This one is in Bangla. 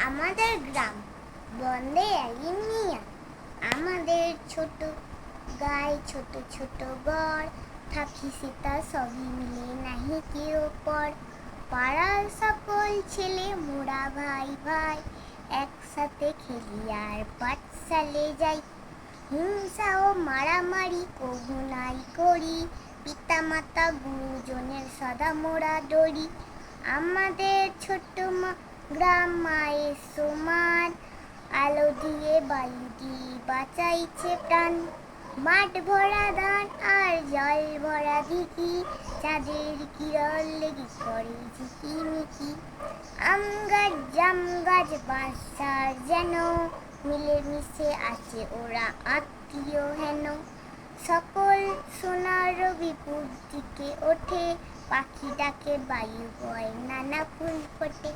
আমাদের গ্রাম বন্দে মিয়া। আমাদের ছোট গায়ে ছোট ছোট গড়, থাকি সীতা সবই মিলে নাহি কেউ পর। পাড়ার সকল ছেলে মোরা ভাই ভাই, একসাথে খেলি আর পাঠশালে যাই। হিংসা ও মারামারি কভু নাই করি, পিতা মাতা গুরুজনের সদা মোরা ডরি। আমাদের ছোট্ট গ্রাম মায়ের সমান, আলো দিয়ে বায়ু দিয়ে বাঁচাইছে প্রাণ। মাঠ ভরা ধান আর জল ভরা দিঘি, চাঁদের কিরণ লেগে করে ঝিকিমিকি। আম গাছ জাম গাছ বাঁশঝাড় যেন, মিলেমিশে আছে ওরা আত্মীয় হেন। সকল সোনার বিপুর দিকে ওঠে, পাখি ডাকে বায়ু বয় নানা ফুল ফোটে।